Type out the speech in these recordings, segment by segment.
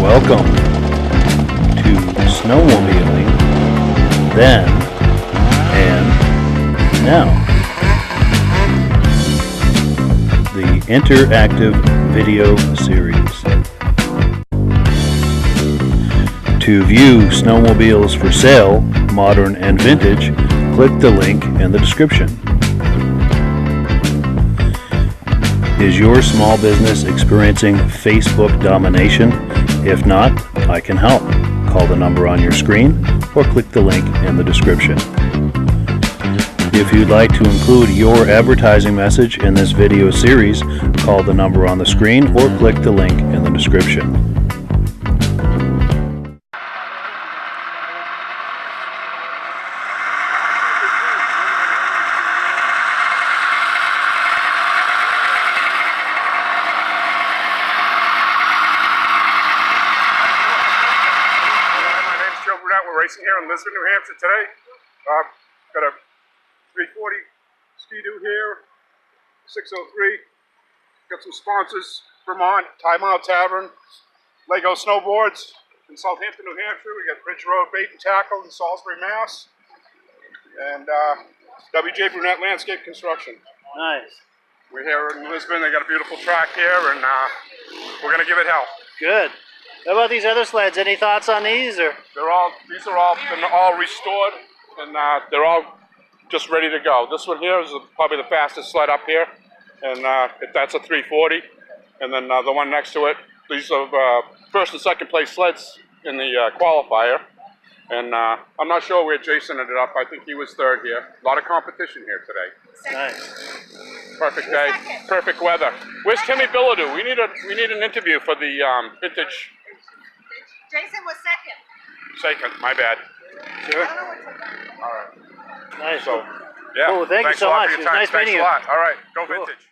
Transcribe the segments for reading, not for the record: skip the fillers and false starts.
Welcome to Snowmobiling Then and Now, the interactive video series. To view snowmobiles for sale, modern and vintage, click the link in the description. Is your small business experiencing Facebook domination? If not, I can help. Call the number on your screen or click the link in the description. If you'd like to include your advertising message in this video series, call the number on the screen or click the link in the description. We're racing here in Lisbon, New Hampshire today. Got a 340 Skidoo here, 603. Got some sponsors: Vermont, Tamaha Tavern, Lego Snowboards in Southampton, New Hampshire. We got Bridge Road Bait and Tackle in Salisbury, Mass. And WJ Brunette Landscape Construction. Nice. We're here in Lisbon. They got a beautiful track here, and we're going to give it hell. Good. How about these other sleds? Any thoughts on these? Or These are all restored, and they're all just ready to go. This one here is probably the fastest sled up here, and that's a 340. And then the one next to it, these are first and second place sleds in the qualifier. And I'm not sure where Jason ended up. I think he was third here. A lot of competition here today. nice. Perfect day, perfect weather. Where's Timmy Billadou? We need an interview for the vintage. Jason was second. Second, my bad. Sure. All right. Nice. So, yeah. Cool. Thank you so much. It was nice meeting you. Thanks a lot. All right. Go vintage.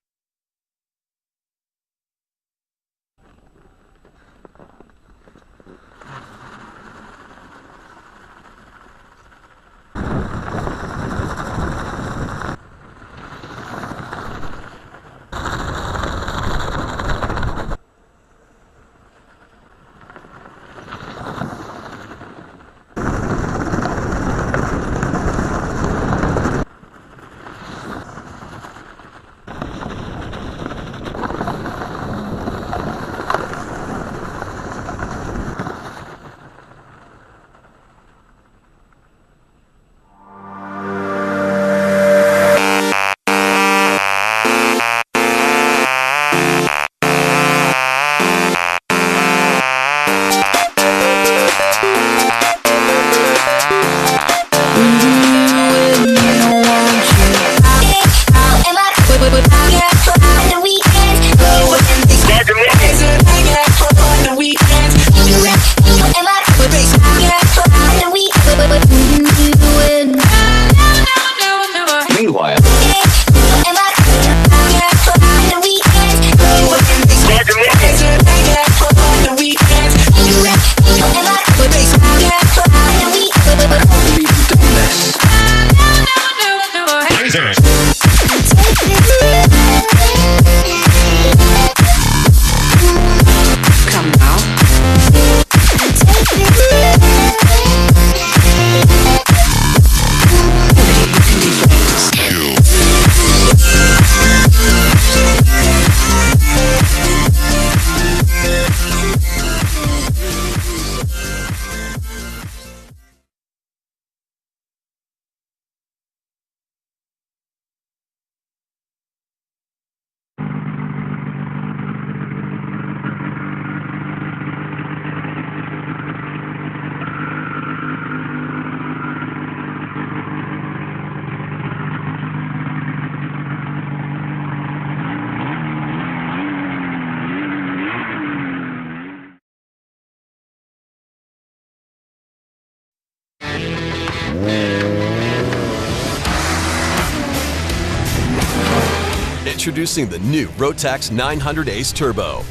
Introducing the new Rotax 900 Ace Turbo,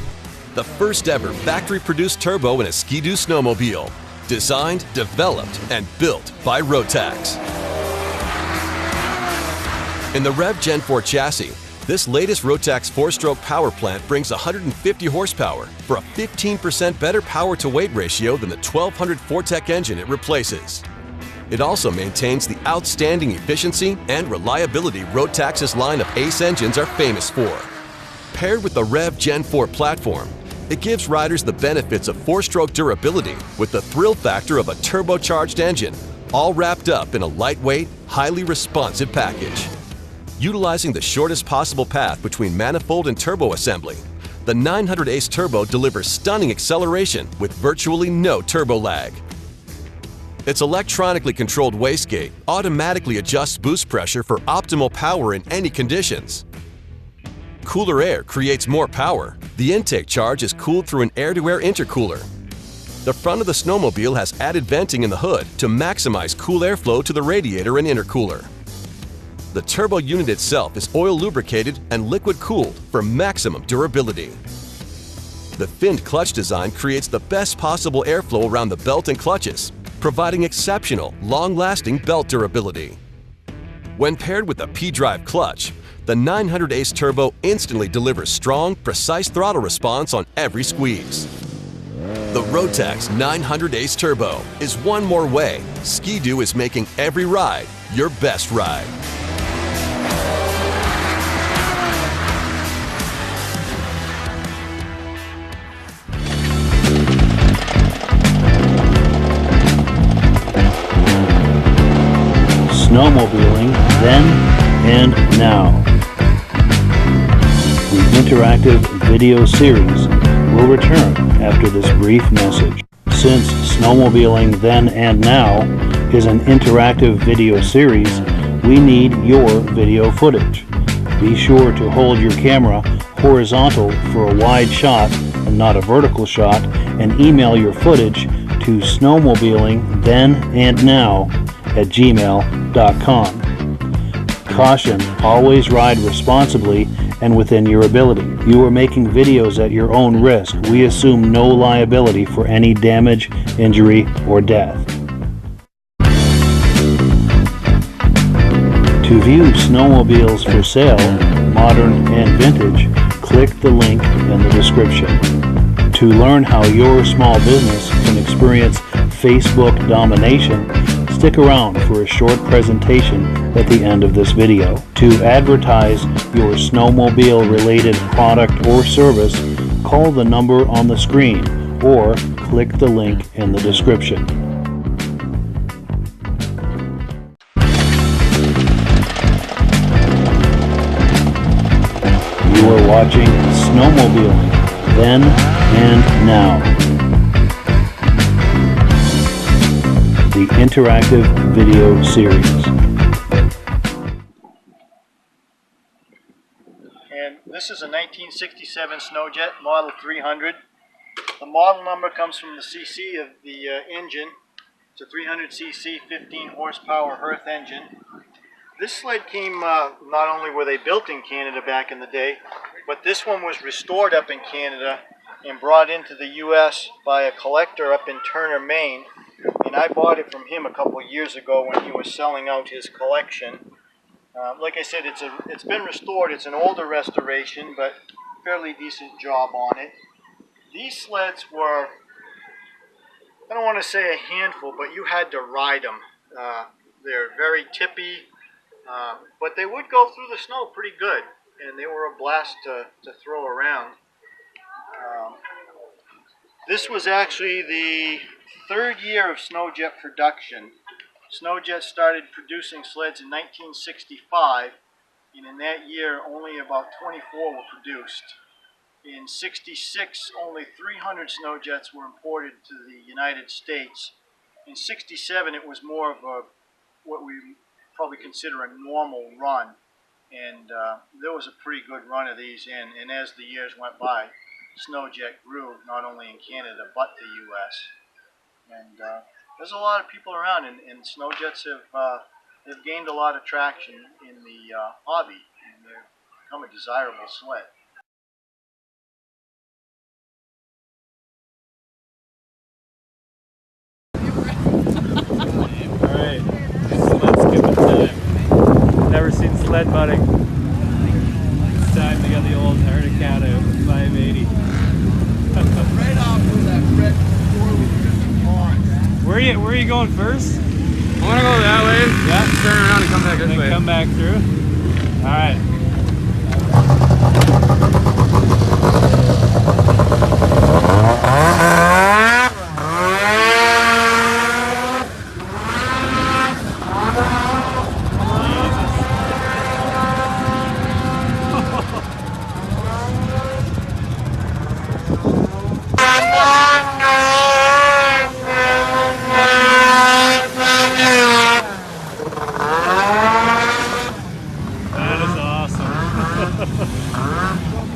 the first ever factory-produced turbo in a Skidoo snowmobile, designed, developed, and built by Rotax. In the Rev Gen 4 chassis, This latest Rotax 4-stroke power plant brings 150 horsepower for a 15% better power-to-weight ratio than the 1200 Fortec engine it replaces. It also maintains the outstanding efficiency and reliability Rotax's line of Ace engines are famous for. Paired with the Rev Gen 4 platform, it gives riders the benefits of 4-stroke durability with the thrill factor of a turbocharged engine, all wrapped up in a lightweight, highly responsive package. Utilizing the shortest possible path between manifold and turbo assembly, the 900 Ace Turbo delivers stunning acceleration with virtually no turbo lag. Its electronically controlled wastegate automatically adjusts boost pressure for optimal power in any conditions. Cooler air creates more power. The intake charge is cooled through an air-to-air intercooler. The front of the snowmobile has added venting in the hood to maximize cool airflow to the radiator and intercooler. The turbo unit itself is oil lubricated and liquid cooled for maximum durability. The finned clutch design creates the best possible airflow around the belt and clutches, providing exceptional, long-lasting belt durability. When paired with a P-drive clutch, the 900 Ace Turbo instantly delivers strong, precise throttle response on every squeeze. The Rotax 900 Ace Turbo is one more way Skidoo is making every ride your best ride. Snowmobiling then and now. The interactive video series will return after this brief message. Since Snowmobiling Then and Now is an interactive video series, we need your video footage. Be sure to hold your camera horizontal for a wide shot and not a vertical shot, and email your footage to snowmobilingthenandnow@gmail.com. Caution, always ride responsibly and within your ability. You are making videos at your own risk. We assume no liability for any damage, injury, or death. To view snowmobiles for sale, modern and vintage, click the link in the description. To learn how your small business can experience Facebook domination, stick around for a short presentation at the end of this video. To advertise your snowmobile related product or service, call the number on the screen or click the link in the description. You are watching Snowmobiling Then and Now, the interactive video series. And this is a 1967 Sno Jet Model 300. The model number comes from the cc of the engine. It's a 300cc 15 horsepower Hearth engine. This sled came, not only were they built in Canada back in the day, but this one was restored up in Canada and brought into the US by a collector up in Turner, Maine. And I bought it from him a couple years ago when he was selling out his collection. Like I said, it's been restored. It's an older restoration, but fairly decent job on it. These sleds were, I don't want to say a handful, but you had to ride them. They're very tippy, but they would go through the snow pretty good, and they were a blast to throw around. This was actually the third year of Sno Jet production. Sno Jet started producing sleds in 1965, and in that year only about 24 were produced. In '66, only 300 Sno Jets were imported to the United States. In '67, it was more of what we probably consider a normal run, and there was a pretty good run of these in. And as the years went by, Sno Jet grew not only in Canada but the U.S. And there's a lot of people around, and Sno Jets have gained a lot of traction in the hobby, and they've become a desirable sled. Alright, let's give it time. Never seen sled mudding. Where are you going first? I want to go that way. Yeah. Turn around and come back this way. Come back through. All right.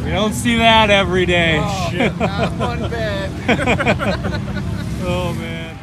We don't see that every day. Oh, shit. Not one bit. Oh, man.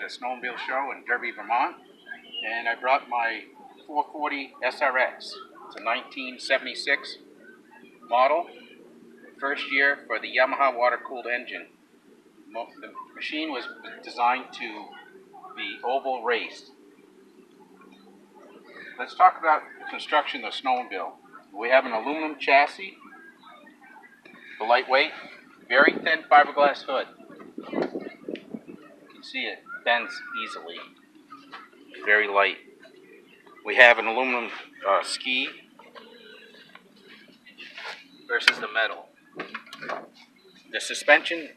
the snowmobile show in Derby, Vermont, and I brought my 440 SRX. It's a 1976 model, first year for the Yamaha water-cooled engine. The machine was designed to be oval raced. Let's talk about the construction of the snowmobile. We have an aluminum chassis, the lightweight, very thin fiberglass hood. You can see it bends easily, very light. We have an aluminum ski versus the metal. The suspension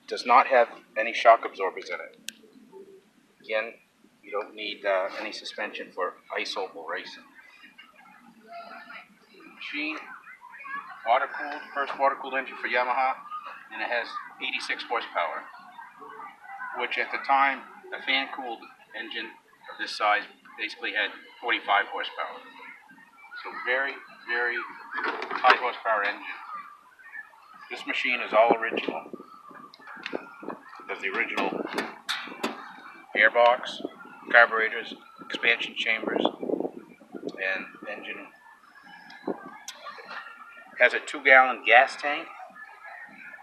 does not have any shock absorbers in it. Again, you don't need any suspension for ice oval racing. Machine, water-cooled, first water-cooled engine for Yamaha, and it has 86 horsepower, which at the time, a fan-cooled engine of this size basically had 45 horsepower. So very, very high horsepower engine. This machine is all original. It has the original airbox, carburetors, expansion chambers, and engine. It has a 2-gallon gas tank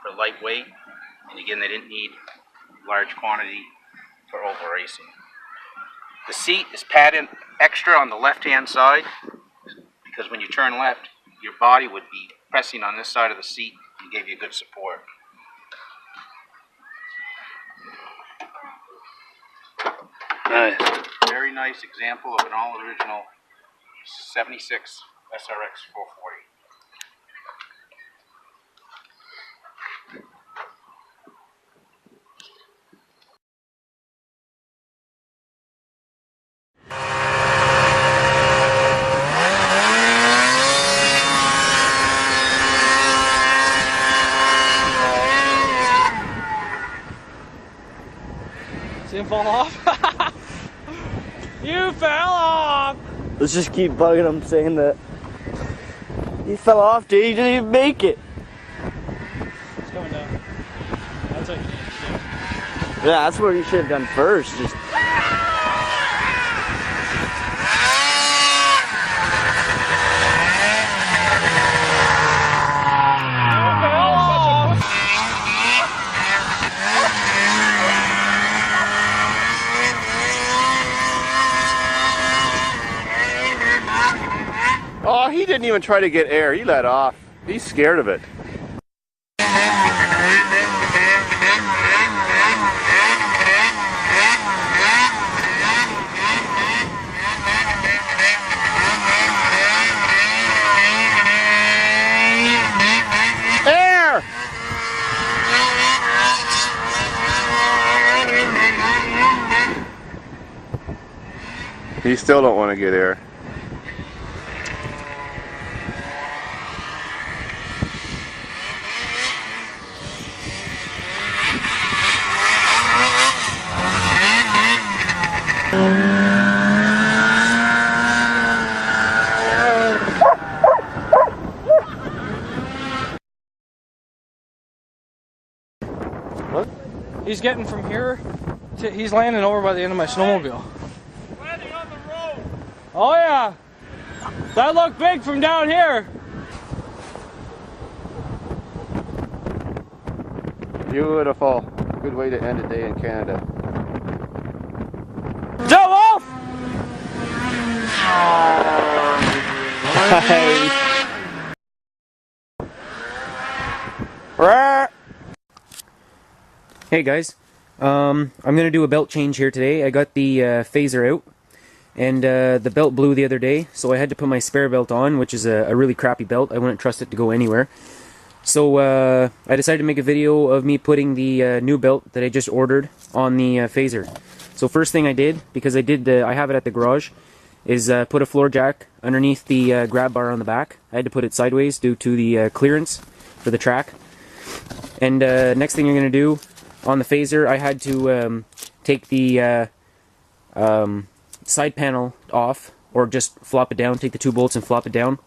for lightweight, and again, they didn't need large quantity for oval racing. The seat is padded extra on the left-hand side because when you turn left, your body would be pressing on this side of the seat and gave you good support. Nice. Very nice example of an all-original 76 SRX 440. See him fall off? You fell off! Let's just keep bugging him saying that. He fell off, dude. He didn't even make it. It's coming down. That's it. Yeah, that's what he should have done first. Just. Oh, he didn't even try to get air. He let off. He's scared of it. Air! He still don't want to get air. He's getting from here to, he's landing over by the end of my snowmobile. Landing on the road. Oh yeah! That looked big from down here. Beautiful. Good way to end a day in Canada. Jump off! Hey guys, I'm gonna do a belt change here today. I got the phaser out, and the belt blew the other day, so I had to put my spare belt on, which is a really crappy belt. I wouldn't trust it to go anywhere. So I decided to make a video of me putting the new belt that I just ordered on the phaser. So first thing I did, because I have it at the garage, is put a floor jack underneath the grab bar on the back. I had to put it sideways due to the clearance for the track. And next thing you're gonna do on the phaser, I had to take the side panel off, or just flop it down, take the 2 bolts and flop it down.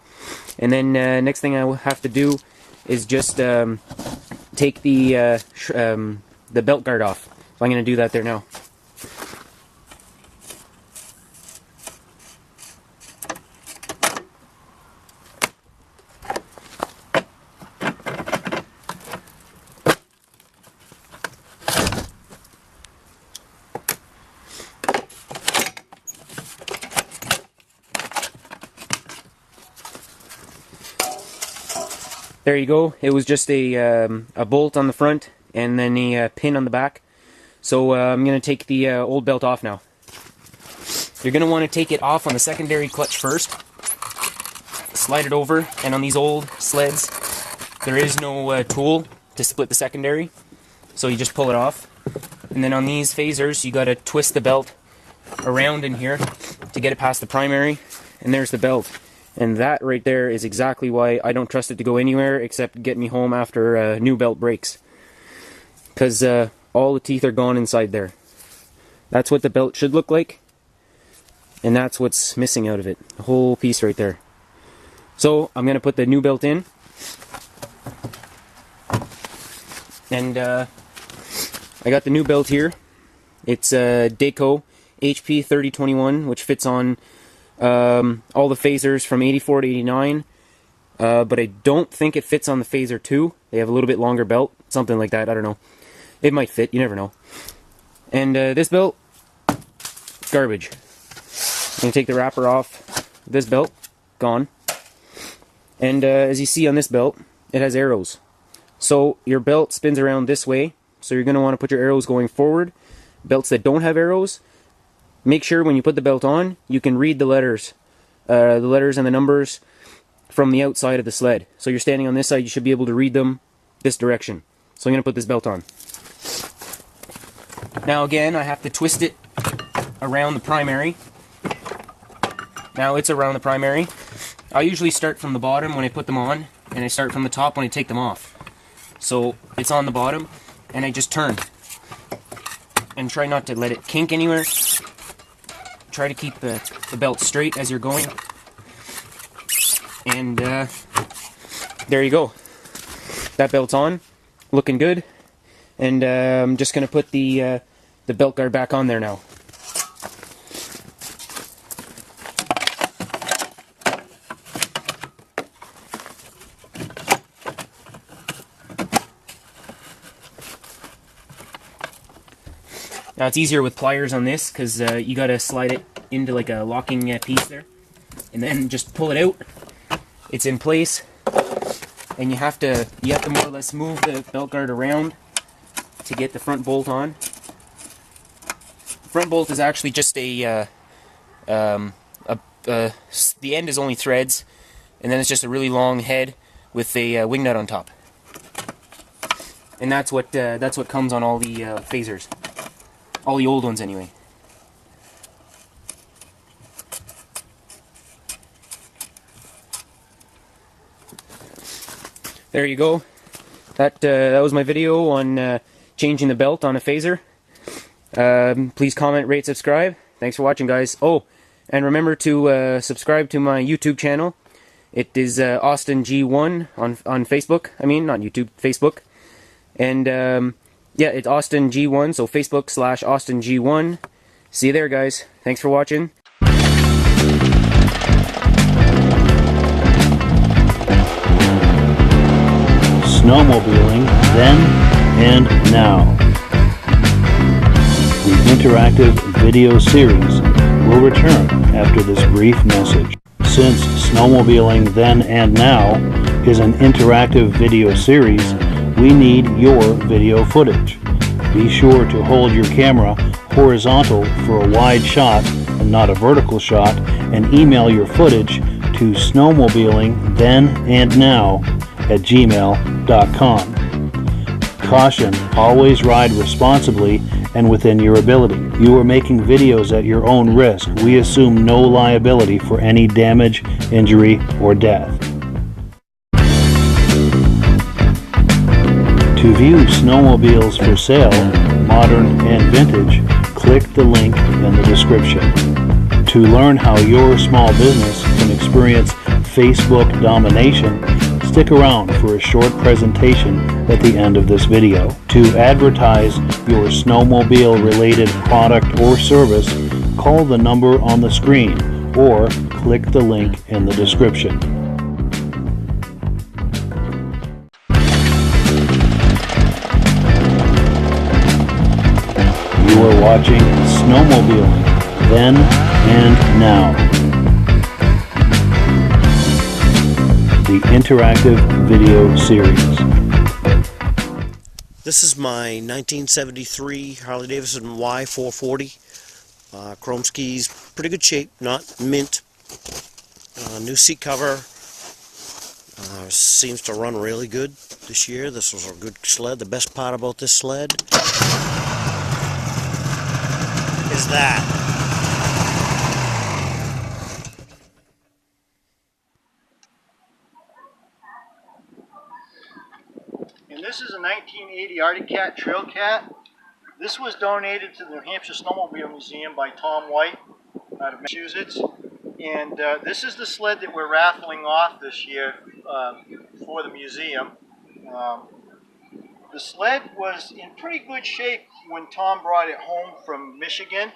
And then next thing I will have to do is just take the belt guard off. So I'm going to do that there now. There you go. It was just a bolt on the front and then a pin on the back. So I'm going to take the old belt off now. You're going to want to take it off on the secondary clutch first. Slide it over, and on these old sleds, there is no tool to split the secondary. So you just pull it off. And then on these phasers, you got to twist the belt around in here to get it past the primary. And there's the belt. And that right there is exactly why I don't trust it to go anywhere except get me home after a new belt breaks. Because all the teeth are gone inside there. That's what the belt should look like. And that's what's missing out of it. The whole piece right there. So I'm going to put the new belt in. And I got the new belt here. It's a Dayco HP 3021, which fits on all the phasers from 84 to 89, but I don't think it fits on the phaser 2. They have a little bit longer belt, something like that, I don't know. It might fit, you never know. And this belt, garbage. I'm going to take the wrapper off. This belt, gone. And as you see on this belt, it has arrows. So your belt spins around this way, so you're going to want to put your arrows going forward. Belts that don't have arrows, make sure when you put the belt on, you can read the letters and the numbers from the outside of the sled. So you're standing on this side, you should be able to read them this direction. So I'm going to put this belt on. Now again, I have to twist it around the primary. Now it's around the primary. I usually start from the bottom when I put them on, and I start from the top when I take them off. So it's on the bottom, and I just turn. And try not to let it kink anywhere. Try to keep the belt straight as you're going. And there you go. That belt's on, looking good. And I'm just going to put the belt guard back on there now. Now it's easier with pliers on this because you got to slide it into like a locking piece there, and then just pull it out. It's in place, and you have to more or less move the belt guard around to get the front bolt on. The front bolt is actually just the end is only threads, and then it's just a really long head with a wing nut on top, and that's what comes on all the phasers. All the old ones, anyway. There you go. That was my video on changing the belt on a phaser. Please comment, rate, subscribe. Thanks for watching, guys. Oh, and remember to subscribe to my YouTube channel. It is Austin G1 on Facebook. I mean, not YouTube, Facebook. And yeah, it's Austin G1, so Facebook/Austin G1. See you there, guys. Thanks for watching. Snowmobiling then and now. The interactive video series will return after this brief message. Since Snowmobiling Then and Now is an interactive video series, we need your video footage. Be sure to hold your camera horizontal for a wide shot and not a vertical shot, and email your footage to snowmobillingthenandnow@gmail.com. Caution, always ride responsibly and within your ability. You are making videos at your own risk. We assume no liability for any damage, injury, or death. To view snowmobiles for sale, modern and vintage, click the link in the description. To learn how your small business can experience Facebook domination, stick around for a short presentation at the end of this video. To advertise your snowmobile-related product or service, call the number on the screen or click the link in the description. You are watching Snowmobiling Then and Now. the interactive video series. This is my 1973 Harley-Davidson Y440. Chrome skis, pretty good shape, not mint. New seat cover. Seems to run really good this year. This was a good sled. The best part about this sled is that. And this is a 1980 Arctic Cat Trail Cat. This was donated to the New Hampshire Snowmobile Museum by Tom White out of Massachusetts. And this is the sled that we're raffling off this year for the museum. The sled was in pretty good shape when Tom brought it home from Michigan.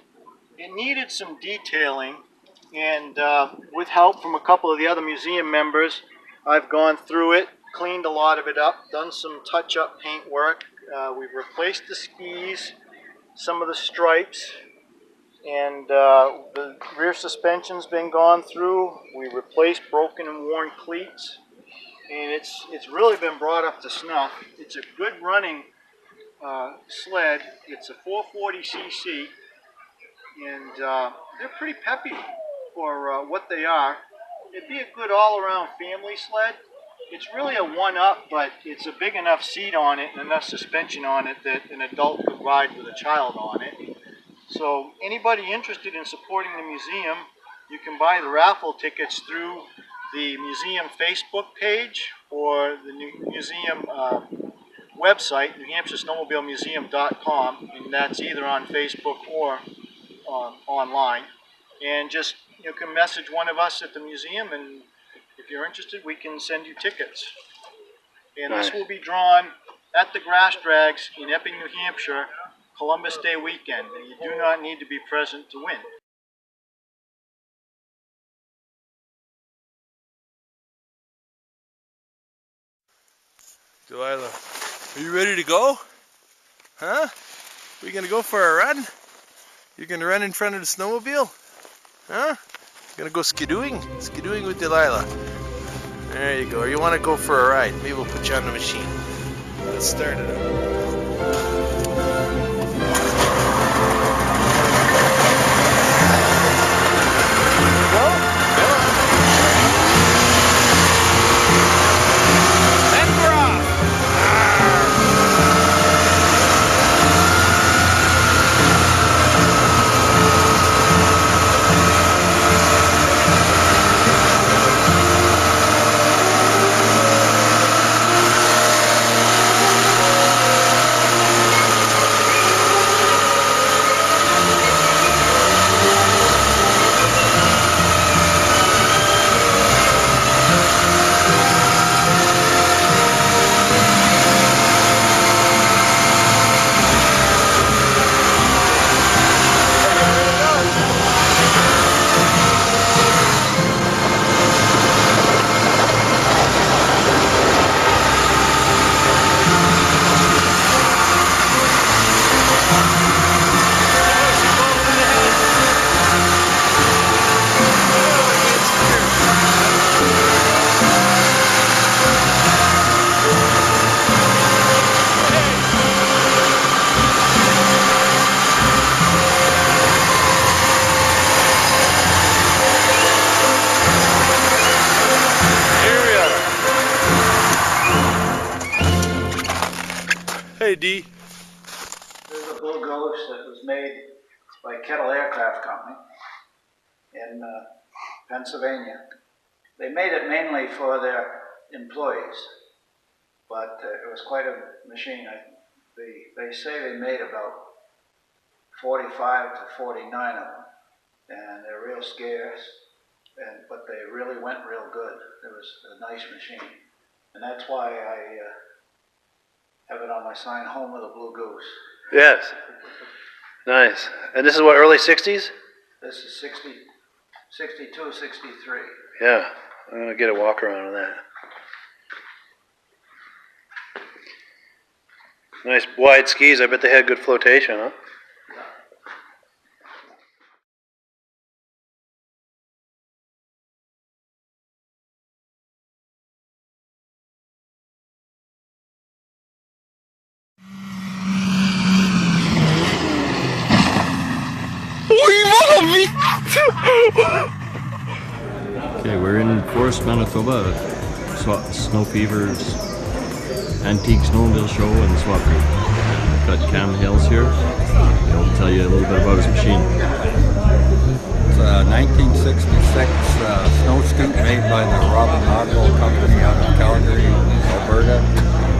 It needed some detailing, and with help from a couple of the other museum members, I've gone through it, cleaned a lot of it up, done some touch-up paint work. We've replaced the skis, some of the stripes, and the rear suspension's been gone through. We replaced broken and worn cleats, and it's really been brought up to snuff. It's a good running sled. It's a 440cc, and they're pretty peppy for what they are. It'd be a good all-around family sled. It's really a one-up, but it's a big enough seat on it and enough suspension on it that an adult could ride with a child on it. So anybody interested in supporting the museum, you can buy the raffle tickets through the museum Facebook page or the museum website, NewHampshireSnowmobileMuseum.com, and that's either on Facebook or online. And just you can message one of us at the museum, and if you're interested, we can send you tickets. And this will be drawn at the Grass Drags in Epping, New Hampshire, Columbus Day weekend, and you do not need to be present to win. Delilah, are you ready to go? Huh? Are you gonna go for a run? You're gonna run in front of the snowmobile? Huh? You're gonna go skidooing? Skidooing with Delilah. There you go. Or you wanna go for a ride? Maybe we'll put you on the machine. Let's start it up. Hey, D. There's a Blue Ghost that was made by Kettle Aircraft Company in Pennsylvania. They made it mainly for their employees, but it was quite a machine. They say they made about 45 to 49 of them, and they're real scarce, but they really went real good. It was a nice machine, and that's why I have it on my sign, Home of the Blue Goose. Yes. Nice. And this is what, early 60s? This is 62, 63. Yeah. I'm going to get a walk around on that. Nice wide skis. I bet they had good flotation, huh? Okay, we're in Forest, Manitoba, Snow Fever's Antique Snowmobile Show and Swap Group. I've got Cam Hales here. He'll tell you a little bit about his machine. It's a 1966 snow scoop made by the Robin Oddwell Company out of Calgary, Alberta.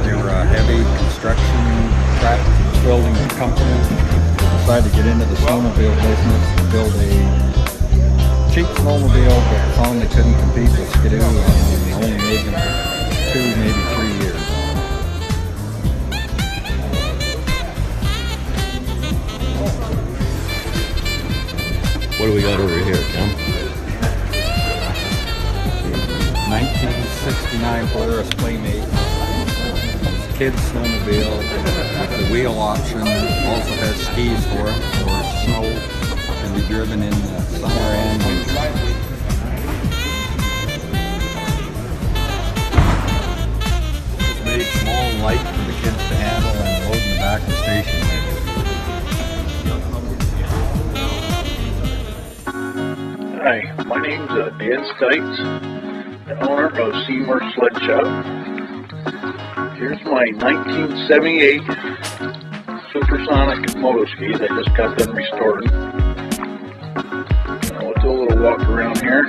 They were a heavy construction track building company. They decided to get into the snowmobile business and build a cheap snowmobile, but found they couldn't compete with Skidoo and only made them for 2, maybe 3 years. What do we got over here, Cam? 1969 Polaris Playmate. Kids snowmobile with the wheel option. Also has skis for it, for snow. Can be driven in the summer and winter. It's made small and light for the kids to handle and load in the back of the station. Hi, my name's Dan Stites, the owner of Seymour Sled Shop. Here's my 1978 Supersonic Moto Ski that just got done restoring. We'll do a little walk around here.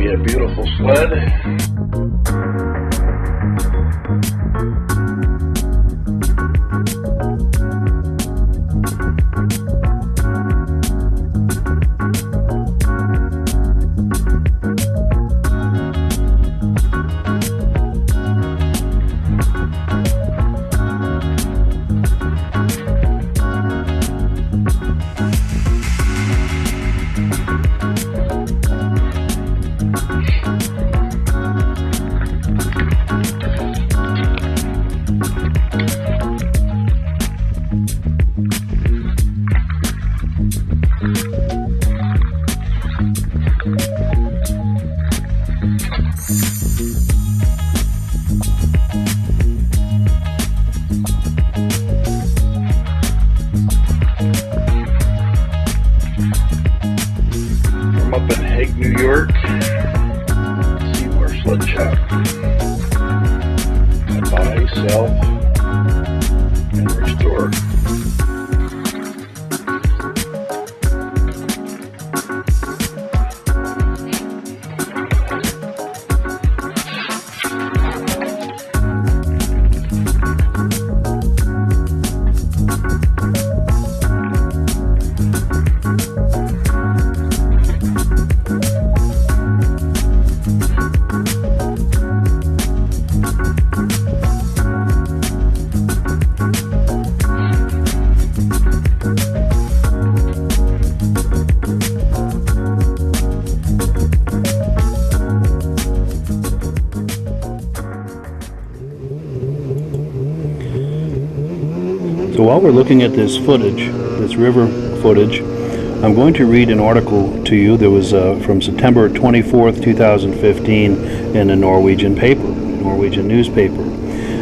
A beautiful sled. From up in Hague, New York, Seymour Sled Shop. I buy, sell, and restore. So while we're looking at this footage, this river footage, I'm going to read an article to you that was from September 24th, 2015 in a Norwegian newspaper.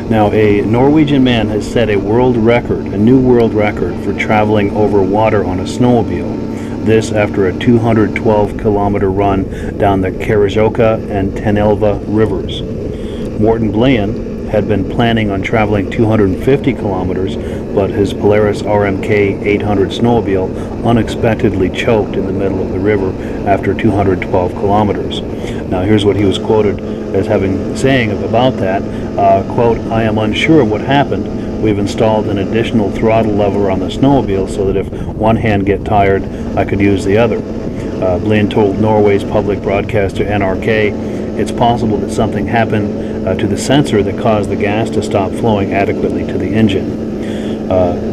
Now, a Norwegian man has set a world record, a new world record for traveling over water on a snowmobile. This after a 212-kilometer run down the Karajoka and Tenelva rivers. Morten Blaine had been planning on traveling 250 kilometers, but his Polaris RMK 800 snowmobile unexpectedly choked in the middle of the river after 212 kilometers. Now here's what he was quoted as saying about that, quote, "I am unsure of what happened. We've installed an additional throttle lever on the snowmobile so that if one hand get tired, I could use the other." Blaine told Norway's public broadcaster NRK, "It's possible that something happened to the sensor that caused the gas to stop flowing adequately to the engine."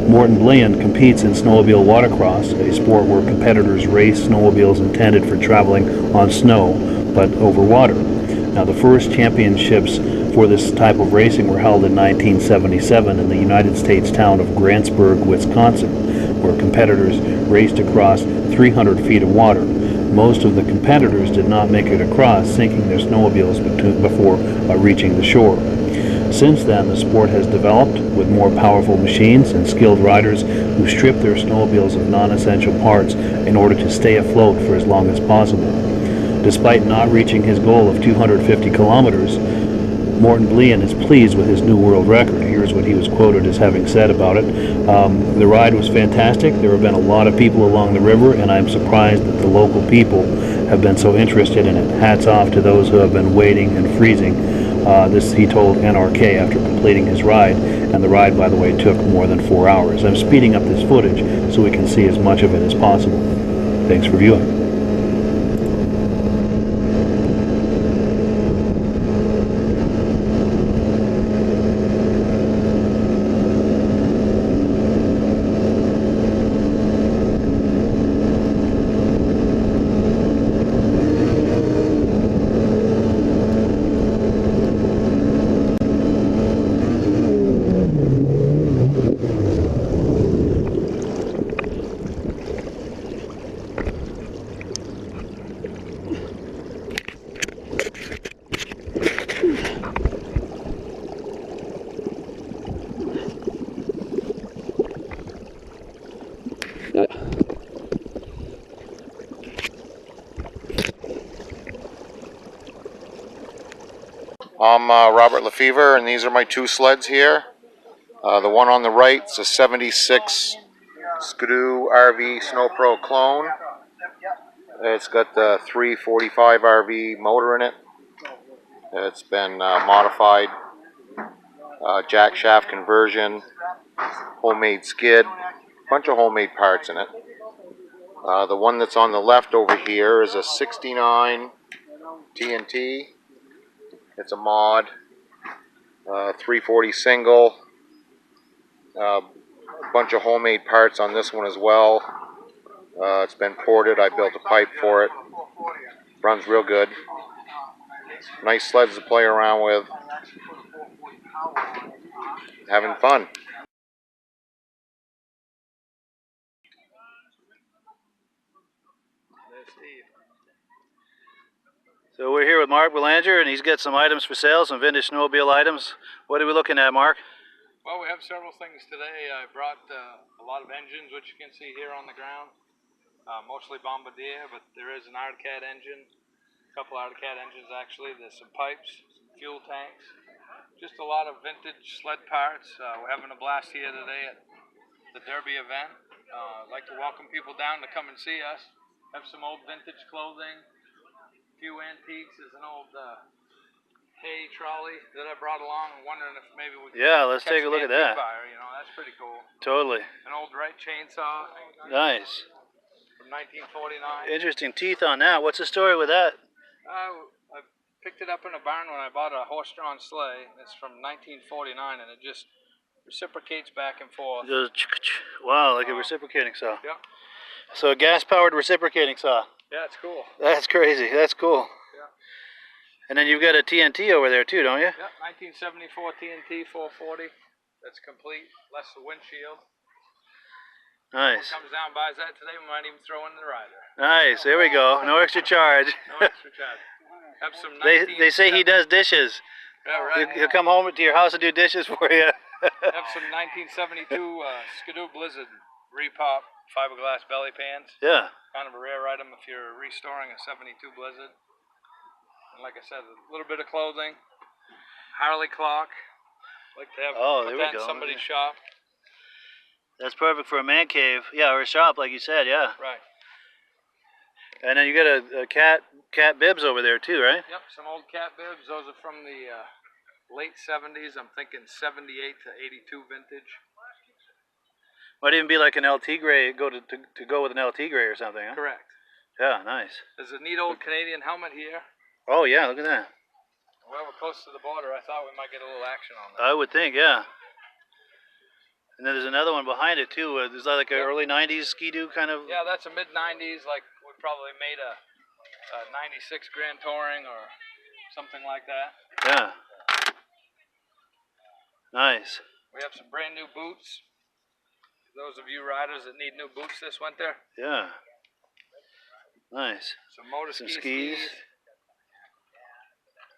Morton Bland competes in snowmobile watercross, a sport where competitors race snowmobiles intended for traveling on snow, but over water. Now, the first championships for this type of racing were held in 1977 in the United States town of Grantsburg, Wisconsin, where competitors raced across 300 feet of water. Most of the competitors did not make it across, sinking their snowmobiles before reaching the shore. Since then, the sport has developed with more powerful machines and skilled riders who strip their snowmobiles of non-essential parts in order to stay afloat for as long as possible. Despite not reaching his goal of 250 kilometers, Morton Bland is pleased with his new world record. Here's what he was quoted as having said about it. The ride was fantastic. There have been a lot of people along the river, and I'm surprised that the local people have been so interested in it. Hats off to those who have been waiting and freezing. This he told NRK after completing his ride, and the ride, by the way, took more than 4 hours. I'm speeding up this footage so we can see as much of it as possible. Thanks for viewing. I'm Robert Lefevre, and these are my two sleds here. The one on the right is a 76 Skidoo RV Snow Pro clone. It's got the 345 RV motor in it. It's been modified, jack shaft conversion, homemade skid, bunch of homemade parts in it. The one that's on the left over here is a 69 TNT. It's a mod, 340 single, a bunch of homemade parts on this one as well. It's been ported. I built a pipe for it. Runs real good. Nice sleds to play around with. Having fun. So we're here with Mark Belanger, and he's got some items for sale, some vintage snowmobile items. What are we looking at, Mark? Well, we have several things today. I brought a lot of engines, which you can see here on the ground. Mostly Bombardier, but there is an Arctic Cat engine. A couple Arctic Cat engines, actually. There's some pipes, some fuel tanks. Just a lot of vintage sled parts. We're having a blast here today at the Derby event. I'd like to welcome people down to come and see us. Have some old vintage clothing. Few antiques. There's an old hay trolley that I brought along. I'm wondering if maybe we can let's take a look at that. Buyer, you know, that's pretty cool. Totally. An old Wright chainsaw. Nice. From 1949. Interesting teeth on that. What's the story with that? I picked it up in a barn when I bought a horse-drawn sleigh. It's from 1949, and it just reciprocates back and forth. Wow, like a reciprocating saw. Yep. So a gas-powered reciprocating saw. Yeah, it's cool. That's crazy. That's cool. Yeah. And then you've got a TNT over there too, don't you? Yep, 1974 TNT 440. That's complete, less the windshield. Nice. Whoever comes down and buys that today, we might even throw in the rider. Nice. There we go. No extra charge. No extra charge. Have some they say he does dishes. Yeah, right. He'll come home to your house and do dishes for you. Have some 1972 Skidoo Blizzard repop fiberglass belly pans. Yeah. Kind of a rare item if you're restoring a 72 Blizzard. And like I said, a little bit of clothing. Harley clock. Like to have put that in somebody's shop. That's perfect for a man cave. Yeah, or a shop, like you said, yeah. Right. And then you got a cat bibs over there too, right? Yep, some old cat bibs. Those are from the late 70s. I'm thinking 78 to 82 vintage. Might even be like an LT gray, to go with an LT gray or something, huh? Correct. Yeah, nice. There's a neat old Canadian helmet here. Oh yeah, look at that. Well, we're close to the border. I thought we might get a little action on that. I would think, yeah. And then there's another one behind it too. Is that like an early 90s Skidoo kind of? Yeah, that's a mid-90s, like we probably made a 96 Grand Touring or something like that. Yeah. Nice. We have some brand new boots. Those of you riders that need new boots this winter. Yeah. Nice. Some Moto Ski skis.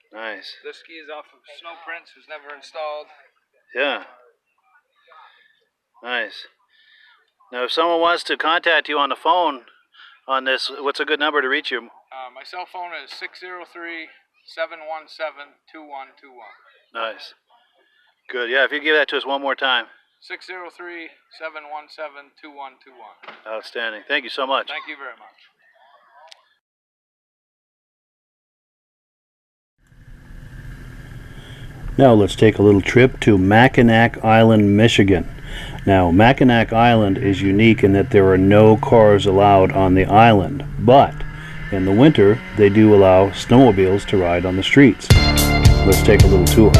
Nice. This ski is off of Snow Prince, who's never installed. Yeah. Nice. Now, if someone wants to contact you on the phone on this, what's a good number to reach you? My cell phone is 603-717-2121. Nice. Good. Yeah, if you give that to us one more time. 603-717-2121. Outstanding. Thank you so much. Thank you very much. Now let's take a little trip to Mackinac Island, Michigan. Now, Mackinac Island is unique in that there are no cars allowed on the island, but in the winter they do allow snowmobiles to ride on the streets. Let's take a little tour.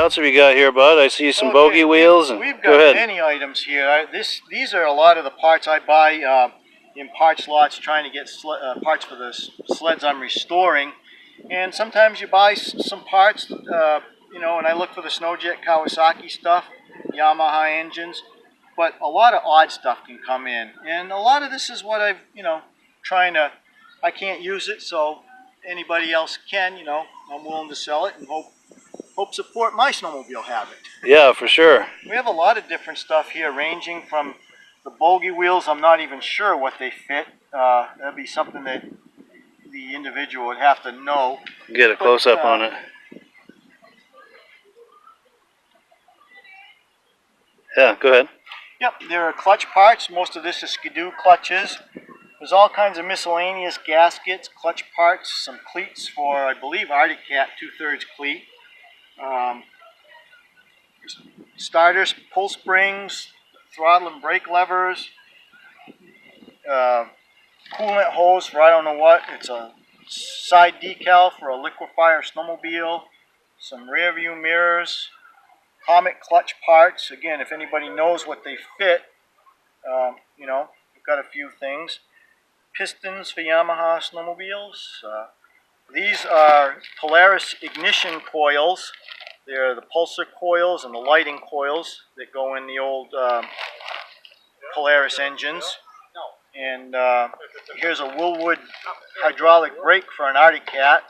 else have you got here, bud? I see some bogey wheels. And we've go got ahead. many items here. These are a lot of the parts I buy in parts lots, trying to get parts for the sleds I'm restoring. And sometimes you buy some parts, you know, and I look for the Sno Jet Kawasaki stuff, Yamaha engines. But a lot of odd stuff can come in. And a lot of this is what I've, you know, I can't use it, so anybody else can, you know, I'm willing to sell it and hope support my snowmobile habit. Yeah, for sure. We have a lot of different stuff here, ranging from the bogey wheels. I'm not even sure what they fit. That'd be something that the individual would have to know. Get a close-up on it. Yeah, go ahead. Yep, there are clutch parts. Most of this is Skidoo clutches. There's all kinds of miscellaneous gaskets, clutch parts, some cleats for, I believe, Arctic Cat 2/3 cleat. Starters, pull springs, throttle and brake levers, coolant hose for I don't know what. It's a side decal for a liquefier snowmobile, some rear view mirrors, Comet clutch parts. Again, if anybody knows what they fit, you know, we've got a few things. Pistons for Yamaha snowmobiles. These are Polaris ignition coils. They're the pulsar coils and the lighting coils that go in the old Polaris engines. And here's a Willwood hydraulic brake for an Arctic Cat.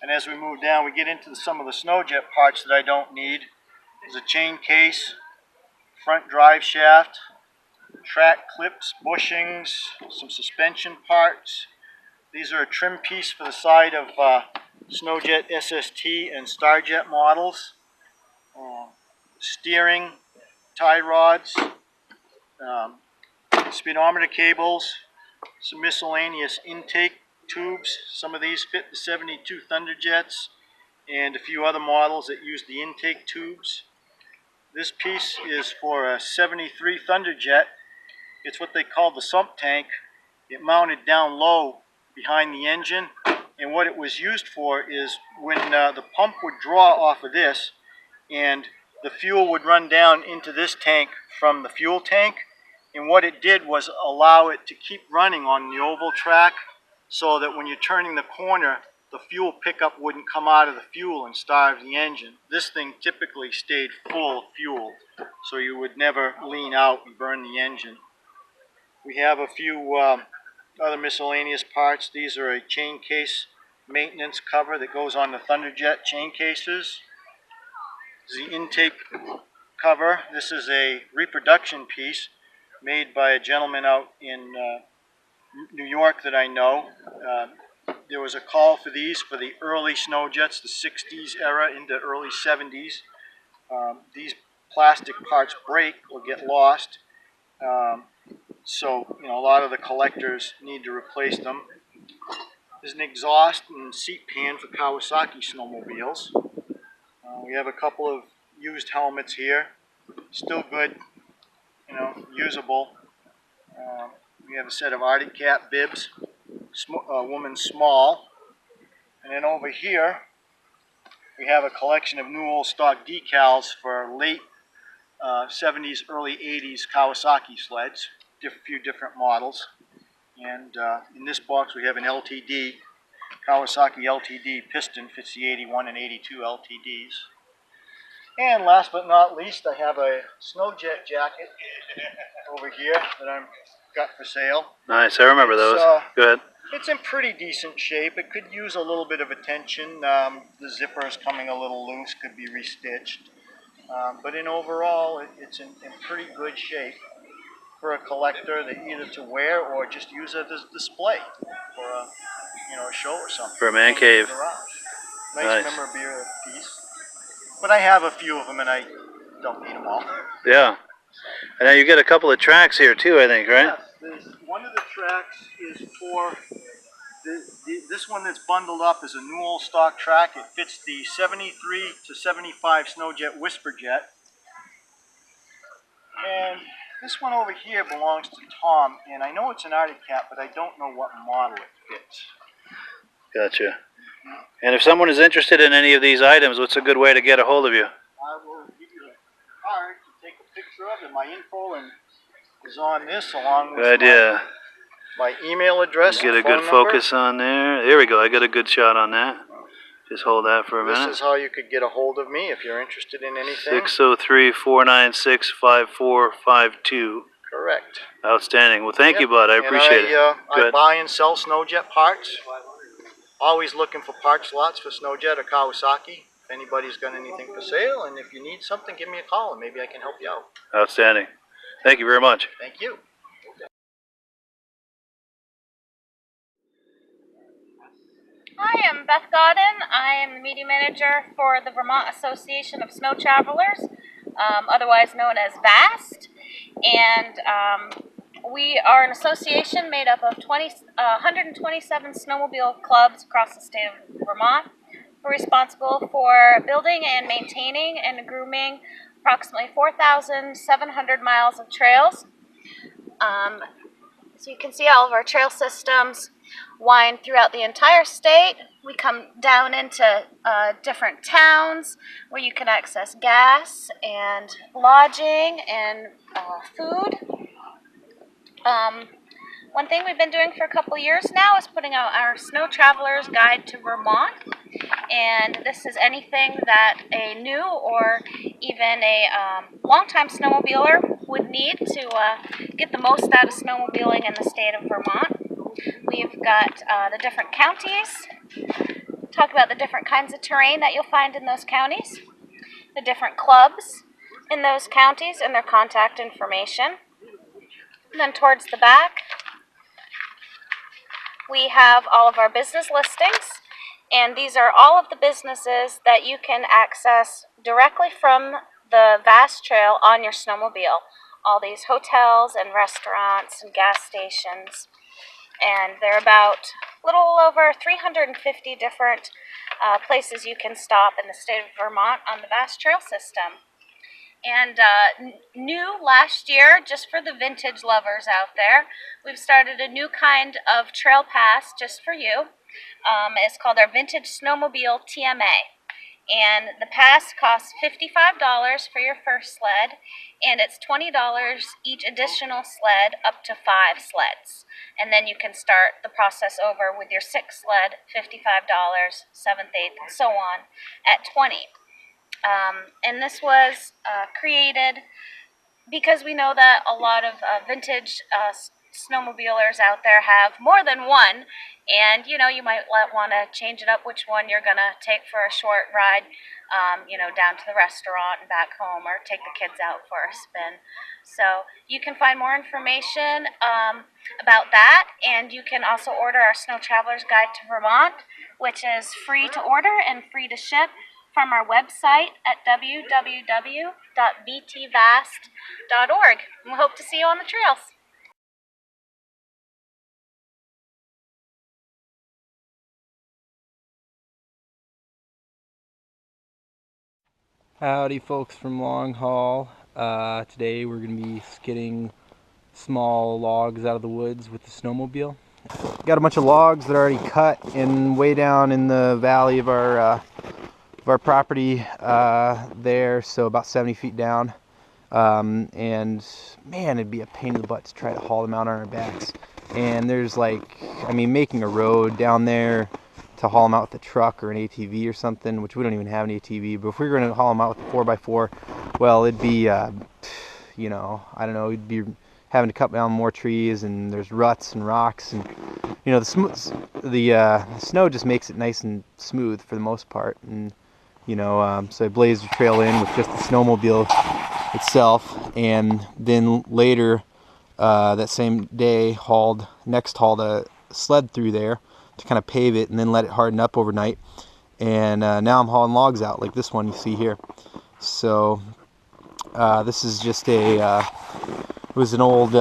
And as we move down, we get into some of the Sno Jet parts that I don't need. There's a chain case, front drive shaft, track clips, bushings, some suspension parts. These are a trim piece for the side of Sno Jet SST and Star Jet models. Steering, tie rods, speedometer cables, some miscellaneous intake tubes. Some of these fit the 72 Thunderjets and a few other models that use the intake tubes. This piece is for a 73 Thunderjet. It's what they call the sump tank. It mounted down low behind the engine, and what it was used for is when the pump would draw off of this and the fuel would run down into this tank from the fuel tank, and what it did was allow it to keep running on the oval track so that when you're turning the corner, the fuel pickup wouldn't come out of the fuel and starve the engine. This thing typically stayed full of fuel, so you would never lean out and burn the engine. We have a few other miscellaneous parts. These are a chain case maintenance cover that goes on the Thunderjet chain cases. This is the intake cover. This is a reproduction piece made by a gentleman out in New York that I know. There was a call for these for the early Sno Jets, the 60s era into early 70s. These plastic parts break or get lost. So, you know, a lot of the collectors need to replace them. There's an exhaust and seat pan for Kawasaki snowmobiles. We have a couple of used helmets here. Still good, you know, usable. We have a set of Arctic Cat bibs, woman small. And then over here, we have a collection of new old stock decals for late 70s, early 80s Kawasaki sleds. A few different models. And in this box we have an LTD, Kawasaki LTD piston, fits the 81 and 82 LTDs. And last but not least, I have a Sno Jet jacket over here that I've got for sale. Nice, I remember those. Good. It's in pretty decent shape. It could use a little bit of attention. The zipper is coming a little loose, could be restitched. But in overall, it's in pretty good shape for a collector that either to wear or just use it as a display for a, you know, a show or something. For a man cave. Nice memorabilia piece. But I have a few of them and I don't need them all. Yeah. And now you get a couple of tracks here too, I think, right? Yes. One of the tracks is for this one that's bundled up is a new old stock track. It fits the 73 to 75 Sno Jet Whisper Jet. And this one over here belongs to Tom, and I know it's an Arctic Cat, but I don't know what model it fits. Gotcha. And if someone is interested in any of these items, what's a good way to get a hold of you? I will give you a card to take a picture of, and my info is on this along with my email address. Get a good focus on there. There we go. I got a good shot on that. Just hold that for a minute. This is how you could get a hold of me if you're interested in anything. 603-496-5452. Correct. Outstanding. Well, thank you, bud. I appreciate it. I buy and sell Sno Jet parts. Always looking for parts slots for Sno Jet or Kawasaki. If anybody's got anything for sale, and if you need something, give me a call and maybe I can help you out. Outstanding. Thank you very much. Thank you. Hi, I'm Beth Godden. I am the media manager for the Vermont Association of Snow Travelers, otherwise known as VAST. And we are an association made up of 127 snowmobile clubs across the state of Vermont. We're responsible for building and maintaining and grooming approximately 4,700 miles of trails. So you can see all of our trail systems wind throughout the entire state. We come down into different towns where you can access gas and lodging and food. One thing we've been doing for a couple years now is putting out our Snow Traveler's Guide to Vermont. And this is anything that a new or even a long-time snowmobiler would need to get the most out of snowmobiling in the state of Vermont. We've got the different counties, talk about the different kinds of terrain that you'll find in those counties, the different clubs in those counties and their contact information. And then towards the back, we have all of our business listings, and these are all of the businesses that you can access directly from the vast trail on your snowmobile. All these hotels and restaurants and gas stations, and there are about a little over 350 different places you can stop in the state of Vermont on the vast trail system. And new last year, just for the vintage lovers out there, we've started a new kind of trail pass just for you. It's called our Vintage Snowmobile TMA. And the pass costs $55 for your first sled, and it's $20 each additional sled up to 5 sleds. And then you can start the process over with your 6th sled, $55, 7th, 8th, and so on at $20. And this was created because we know that a lot of vintage snowmobilers out there have more than one, and you know, you might want to change it up which one you're going to take for a short ride, you know, down to the restaurant and back home, or take the kids out for a spin. So you can find more information about that, and you can also order our Snow Traveler's Guide to Vermont, which is free to order and free to ship from our website at www.btvast.org. And we hope to see you on the trails. Howdy folks from Long Haul. Today we're going to be skidding small logs out of the woods with the snowmobile. Got a bunch of logs that are already cut and way down in the valley of our property there, so about 70 feet down. And man, it'd be a pain in the butt to try to haul them out on our backs. And there's like, I mean, making a road down there to haul them out with a truck or an ATV or something, which we don't even have an ATV, but if we were going to haul them out with a 4x4, well, it'd be, you know, I don't know, it'd be having to cut down more trees, and there's ruts and rocks, and you know, the snow just makes it nice and smooth for the most part. And you know, so I blazed the trail in with just the snowmobile itself, and then later that same day hauled a sled through there to kind of pave it and then let it harden up overnight. And now I'm hauling logs out like this one you see here. So this is just it was an old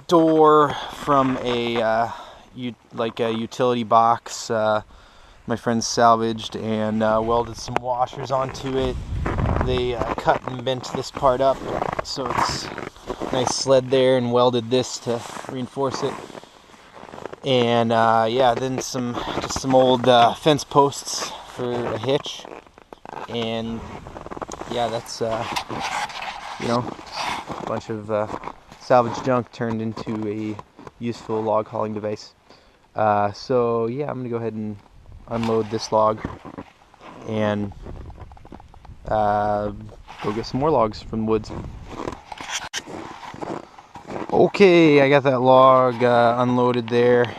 door from a utility box my friends salvaged, and welded some washers onto it. They cut and bent this part up, so it's a nice sled there, and welded this to reinforce it. And yeah, then just some old fence posts for a hitch. And yeah, that's you know, a bunch of salvage junk turned into a useful log hauling device. So yeah, I'm gonna go ahead and unload this log and go get some more logs from the woods. Okay, I got that log unloaded there,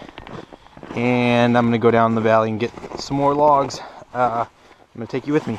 and I'm gonna go down the valley and get some more logs. I'm gonna take you with me.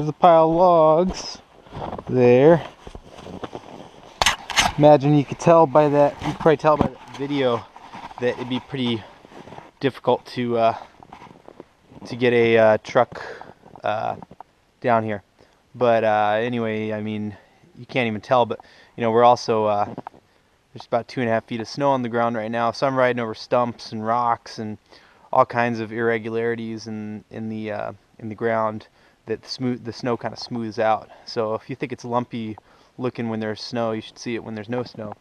There's a pile of logs there. Imagine you could tell by that, you could probably tell by that video that it'd be pretty difficult to get a truck down here. But anyway, I mean, you can't even tell, but you know, we're also there's about 2.5 feet of snow on the ground right now, so I'm riding over stumps and rocks and all kinds of irregularities in the ground that the snow kind of smooths out. So if you think it's lumpy looking when there's snow, you should see it when there's no snow.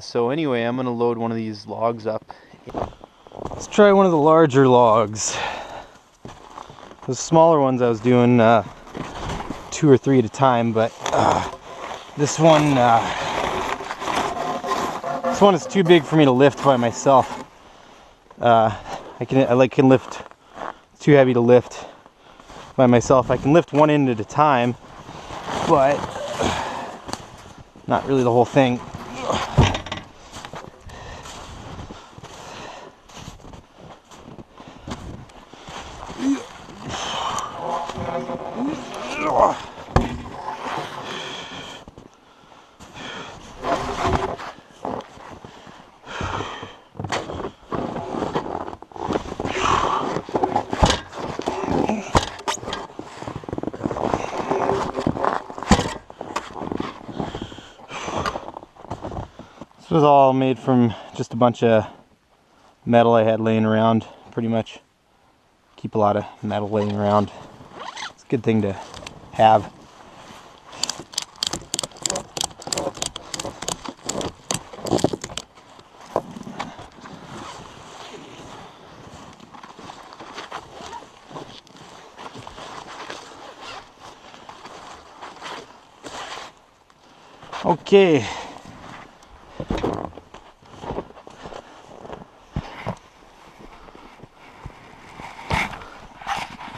So anyway, I'm gonna load one of these logs up. Let's try one of the larger logs. The smaller ones I was doing 2 or 3 at a time, but this one is too big for me to lift by myself. I can lift. It's too heavy to lift by myself. I can lift one end at a time, but not really the whole thing. This was all made from just a bunch of metal I had laying around, pretty much. Keep a lot of metal laying around. It's a good thing to have. Okay.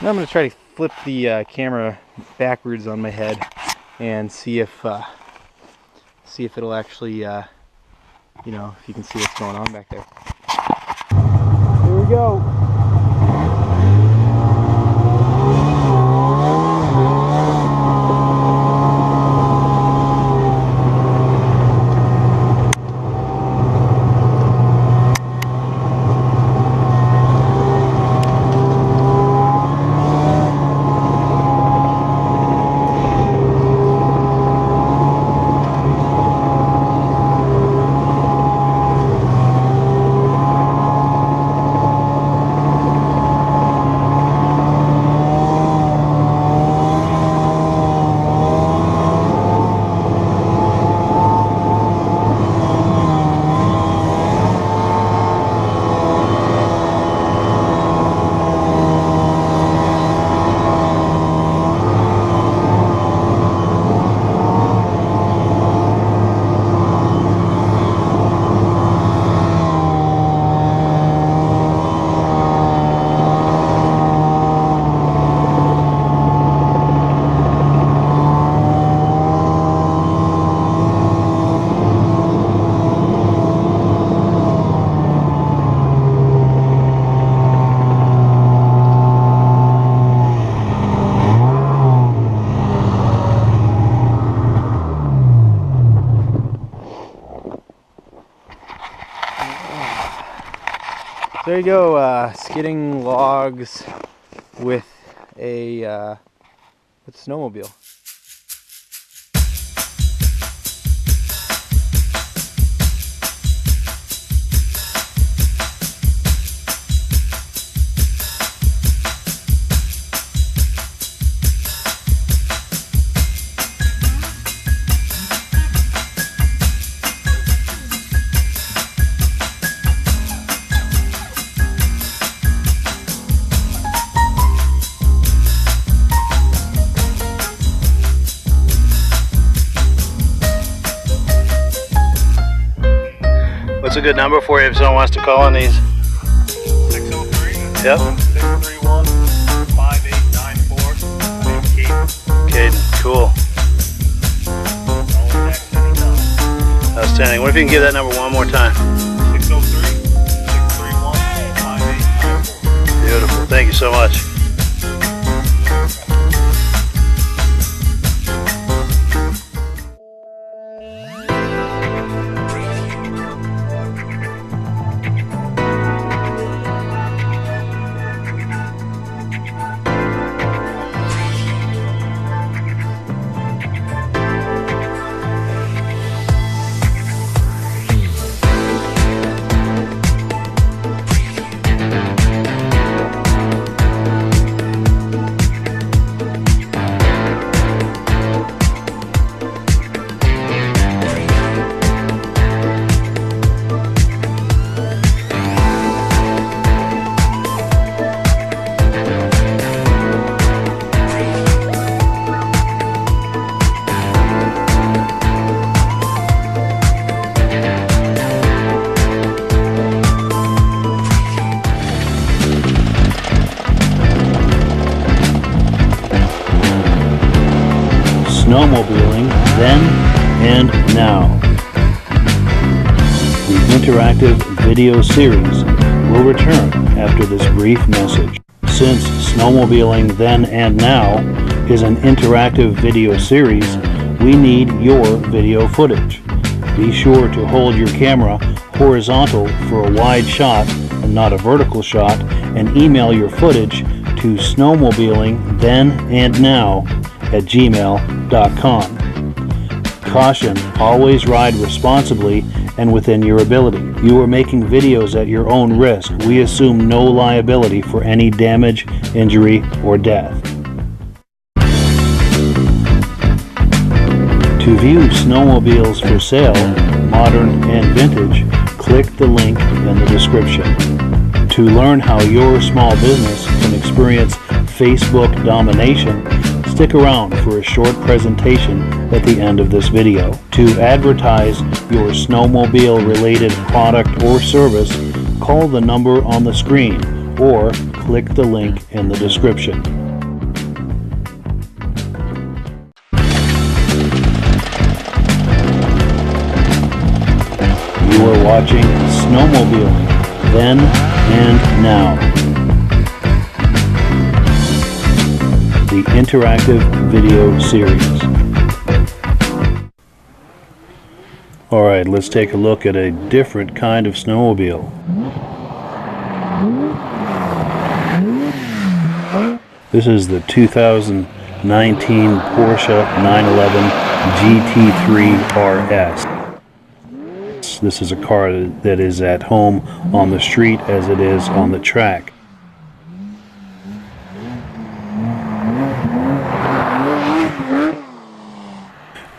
Now I'm going to try to flip the camera backwards on my head and see if it'll actually, you know, if you can see what's going on back there. Here we go. There you go, skidding logs with a snowmobile. What's a good number for you if someone wants to call on these? 603. Yep. 631-5894. Okay, cool. Outstanding. What if you can give that number one more time? 603-631-5894. Beautiful. Thank you so much. Snowmobiling Then and Now. The interactive video series will return after this brief message. Since Snowmobiling Then and Now is an interactive video series, we need your video footage. Be sure to hold your camera horizontal for a wide shot and not a vertical shot, and email your footage to snowmobillingthenandnow@gmail.com. Caution, always ride responsibly and within your ability. You are making videos at your own risk. We assume no liability for any damage, injury, or death. To view snowmobiles for sale, modern and vintage, click the link in the description. To learn how your small business can experience Facebook domination, stick around for a short presentation at the end of this video. To advertise your snowmobile related product or service, call the number on the screen or click the link in the description. You are watching Snowmobiling Then and Now, the interactive video series. Alright, let's take a look at a different kind of snowmobile. This is the 2019 Porsche 911 GT3 RS. This is a car that is at home on the street as it is on the track.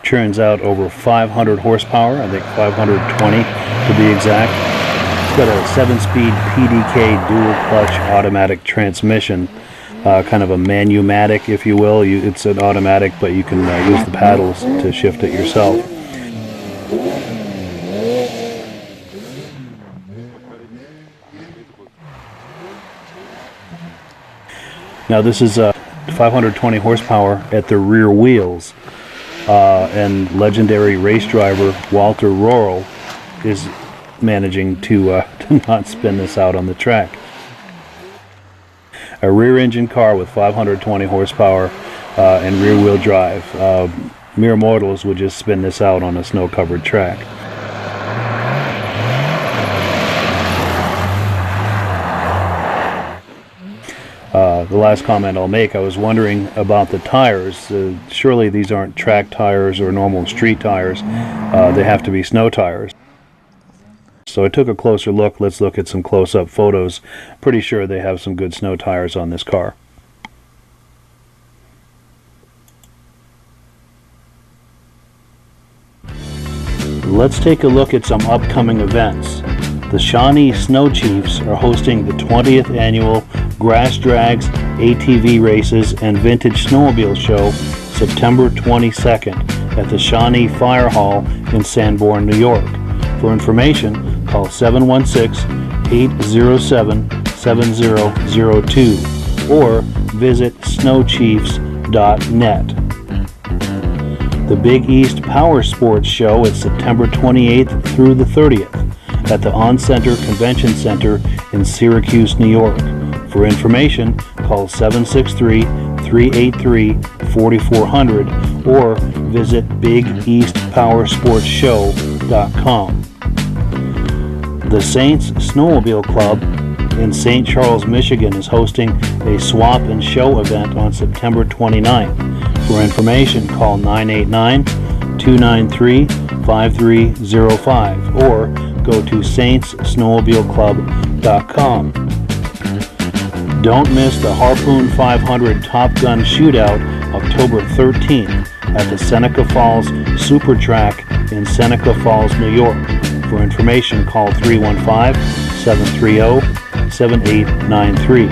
Churns out over 500 horsepower, I think 520 to be exact. It's got a 7-speed PDK dual clutch automatic transmission, kind of a manumatic if you will. It's an automatic, but you can use the paddles to shift it yourself. Now this is 520 horsepower at the rear wheels, and legendary race driver Walter Rorrell is managing to not spin this out on the track. A rear engine car with 520 horsepower and rear wheel drive. Mere mortals would just spin this out on a snow covered track. The last comment I'll make, I was wondering about the tires. Surely these aren't track tires or normal street tires. They have to be snow tires. So I took a closer look. Let's look at some close-up photos. Pretty sure they have some good snow tires on this car. Let's take a look at some upcoming events. The Shawnee Snow Chiefs are hosting the 20th annual Grass Drags, ATV Races, and Vintage Snowmobile Show September 22nd at the Shawnee Fire Hall in Sanborn, New York. For information, call 716-807-7002 or visit snowchiefs.net. The Big East Power Sports Show is September 28th through the 30th at the On Center Convention Center in Syracuse, New York. For information, call 763-383-4400 or visit BigEastPowerSportsShow.com. The Saints Snowmobile Club in St. Charles, Michigan is hosting a swap and show event on September 29th. For information, call 989-293-5305 or go to saintssnowmobileclub.com. Don't miss the Harpoon 500 Top Gun Shootout October 13th at the Seneca Falls Super Track in Seneca Falls, New York. For information, call 315-730-7893.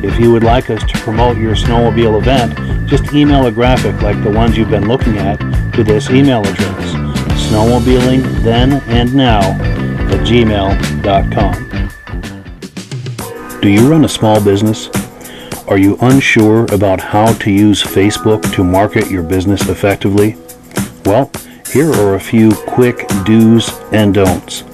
If you would like us to promote your snowmobile event, just email a graphic like the ones you've been looking at to this email address, snowmobilingthenandnow@gmail.com. Do you run a small business? Are you unsure about how to use Facebook to market your business effectively? Well, here are a few quick do's and don'ts.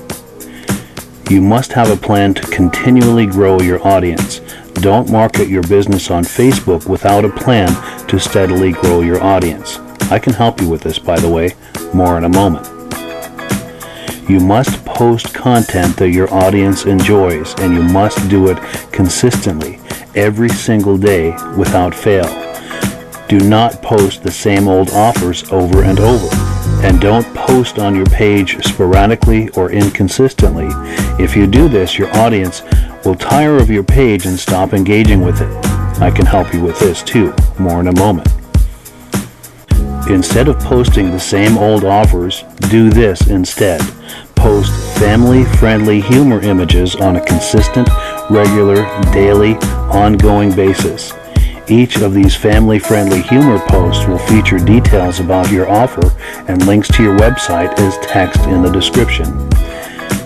You must have a plan to continually grow your audience. Don't market your business on Facebook without a plan to steadily grow your audience. I can help you with this, by the way, more in a moment. You must post content that your audience enjoys, and you must do it consistently, every single day without fail. Do not post the same old offers over and over. And don't post on your page sporadically or inconsistently. If you do this, your audience will tire of your page and stop engaging with it. I can help you with this too, more in a moment. Instead of posting the same old offers, do this instead. Post family-friendly humor images on a consistent, regular, daily, ongoing basis. Each of these family-friendly humor posts will feature details about your offer and links to your website as text in the description.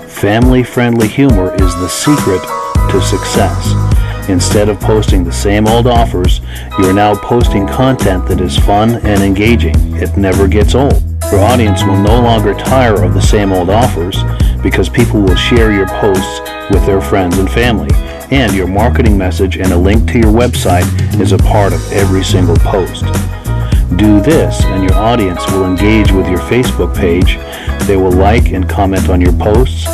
Family-friendly humor is the secret to success. Instead of posting the same old offers, you are now posting content that is fun and engaging. It never gets old. Your audience will no longer tire of the same old offers because people will share your posts with their friends and family. And your marketing message and a link to your website is a part of every single post. Do this and your audience will engage with your Facebook page. They will like and comment on your posts.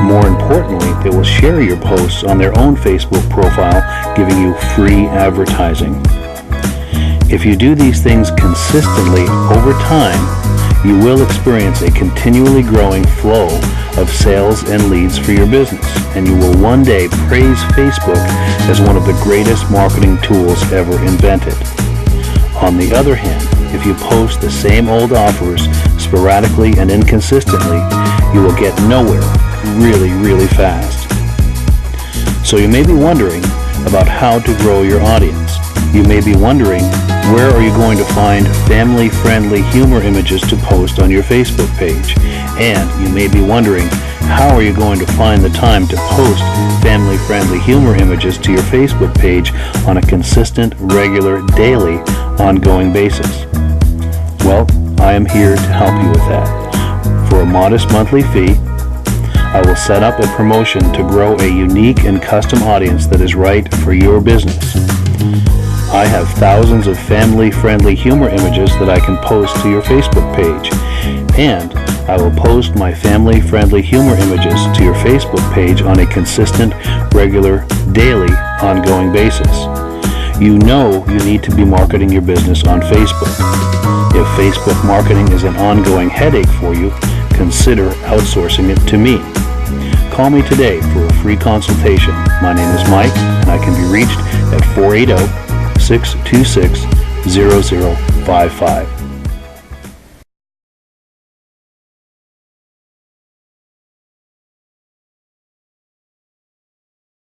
More importantly, they will share your posts on their own Facebook profile, giving you free advertising. If you do these things consistently over time, you will experience a continually growing flow of sales and leads for your business, and you will one day praise Facebook as one of the greatest marketing tools ever invented. On the other hand, if you post the same old offers sporadically and inconsistently, you will get nowhere really fast. So you may be wondering about how to grow your audience. You may be wondering, where are you going to find family-friendly humor images to post on your Facebook page? And you may be wondering, how are you going to find the time to post family-friendly humor images to your Facebook page on a consistent, regular, daily, ongoing basis? Well, I am here to help you with that. For a modest monthly fee, I will set up a promotion to grow a unique and custom audience that is right for your business. I have thousands of family-friendly humor images that I can post to your Facebook page, and I will post my family-friendly humor images to your Facebook page on a consistent, regular, daily, ongoing basis. You know you need to be marketing your business on Facebook. If Facebook marketing is an ongoing headache for you, consider outsourcing it to me. Call me today for a free consultation. My name is Mike, and I can be reached at 480-626-0055.